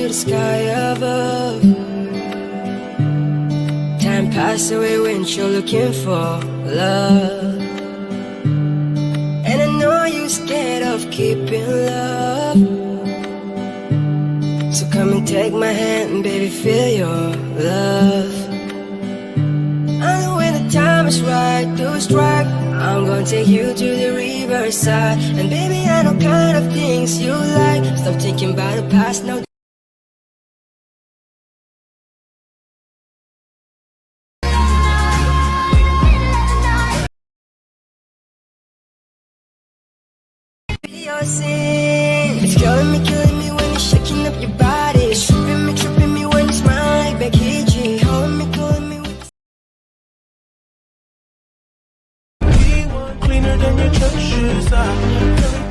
the sky above. Time passes away when you're looking for love. And I know you're scared of keeping love. So come and take my hand, baby, feel your love. I know when the time is right to strike, I'm gonna take you to the riverside. And baby, I know kind of things you like. Stop thinking about the past now. Your sin, it's killing me when you're shaking up your body. It's tripping me when you smile like Becky G. Calling me with we want cleaner than your church shoes.